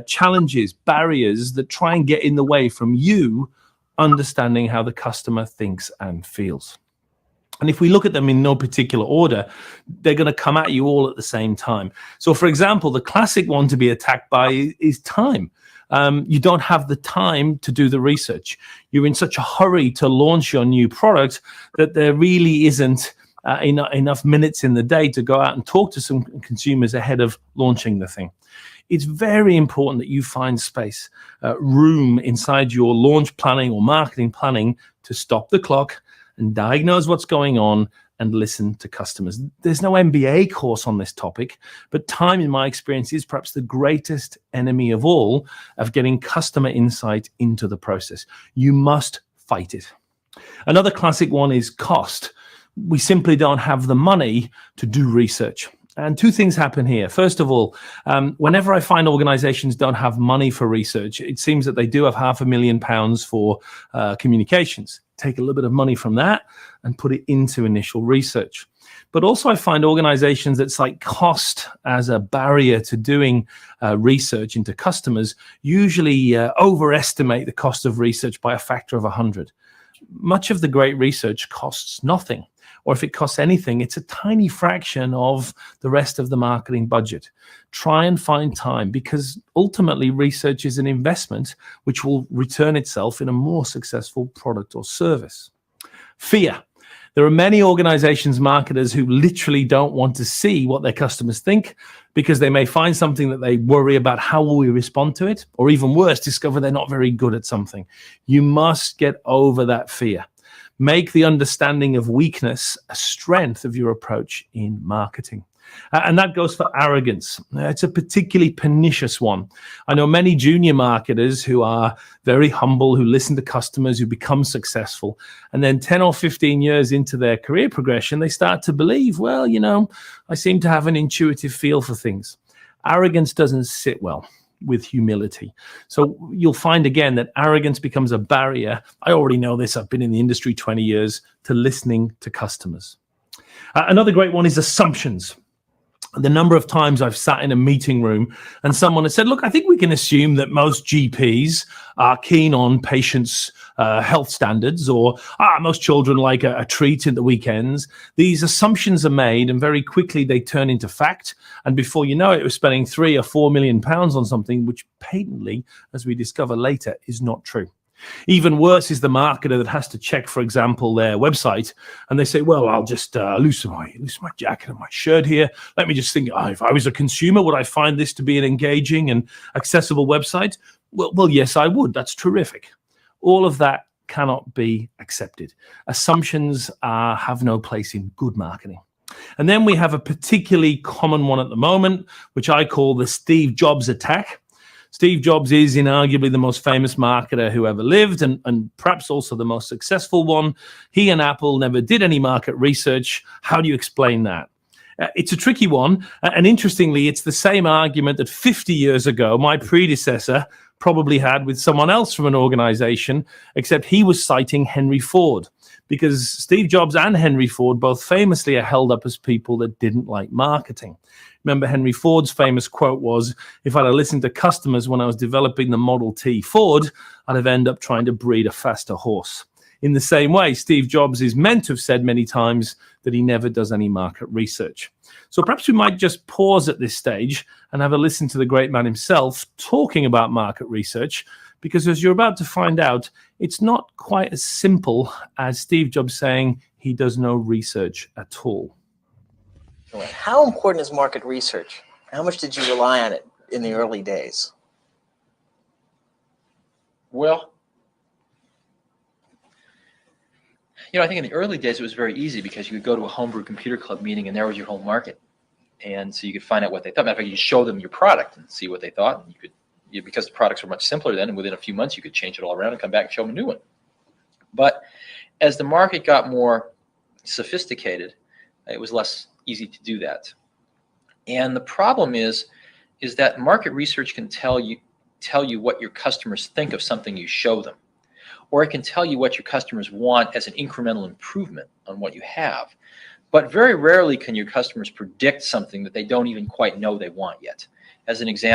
challenges, barriers that try and get in the way from you understanding how the customer thinks and feels. And if we look at them in no particular order, they're going to come at you all at the same time. So, for example, the classic one to be attacked by is time. You don't have the time to do the research. You're in such a hurry to launch your new product that there really isn't enough minutes in the day to go out and talk to some consumers ahead of launching the thing. It's very important that you find space, room inside your launch planning or marketing planning to stop the clock and diagnose what's going on and listen to customers. There's no MBA course on this topic, but time, in my experience, is perhaps the greatest enemy of all of getting customer insight into the process. You must fight it. Another classic one is cost. We simply don't have the money to do research. And two things happen here. First of all, whenever I find organizations don't have money for research, it seems that they do have £500,000 for communications. Take a little bit of money from that and put it into initial research. But also I find organizations that cite cost as a barrier to doing research into customers usually overestimate the cost of research by a factor of 100. Much of the great research costs nothing. Or if it costs anything, it's a tiny fraction of the rest of the marketing budget. Try and find time, because ultimately research is an investment which will return itself in a more successful product or service. Fear. There are many organizations, marketers, who literally don't want to see what their customers think because they may find something that they worry about how will we respond to it, or even worse, discover they're not very good at something. You must get over that fear. Make the understanding of weakness a strength of your approach in marketing. And that goes for arrogance. It's a particularly pernicious one. I know many junior marketers who are very humble, who listen to customers, who become successful. And then 10 or 15 years into their career progression, they start to believe, well, I seem to have an intuitive feel for things. Arrogance doesn't sit well with humility. So you'll find again that arrogance becomes a barrier. I already know this. I've been in the industry 20 years to listening to customers. Another great one is assumptions. The number of times I've sat in a meeting room and someone has said, look, I think we can assume that most GPs are keen on patients' health standards, or most children like a treat in the weekends. These assumptions are made and very quickly they turn into fact. And before you know it, we're spending £3 or £4 million on something which patently, as we discover later, is not true. Even worse is the marketer that has to check, for example, their website, and they say, well, I'll just loosen my jacket and my shirt here. Let me just think, if I was a consumer, would I find this to be an engaging and accessible website? Well, yes, I would. That's terrific. All of that cannot be accepted. Assumptions have no place in good marketing. And then we have a particularly common one at the moment, which I call the Steve Jobs attack. Steve Jobs is inarguably the most famous marketer who ever lived, and perhaps also the most successful one. He and Apple never did any market research. How do you explain that? It's a tricky one. And interestingly, it's the same argument that 50 years ago, my predecessor probably had with someone else from an organization, except he was citing Henry Ford, because Steve Jobs and Henry Ford both famously are held up as people that didn't like marketing. Remember, Henry Ford's famous quote was, if I'd have listened to customers when I was developing the Model T Ford, I'd have ended up trying to breed a faster horse. In the same way, Steve Jobs is meant to have said many times that he never does any market research. So perhaps we might just pause at this stage and have a listen to the great man himself talking about market research, because as you're about to find out, it's not quite as simple as Steve Jobs saying he does no research at all. How important is market research? How much did you rely on it in the early days? Well, I think in the early days it was very easy because you could go to a homebrew computer club meeting and there was your whole market. And so you could find out what they thought. Matter of fact, you show them your product and see what they thought. And because the products were much simpler then, and within a few months you could change it all around and come back and show them a new one. But as the market got more sophisticated, it was less easy to do that. And the problem is that market research can tell you what your customers think of something you show them, or it can tell you what your customers want as an incremental improvement on what you have. But very rarely can your customers predict something that they don't even quite know they want yet. As an example,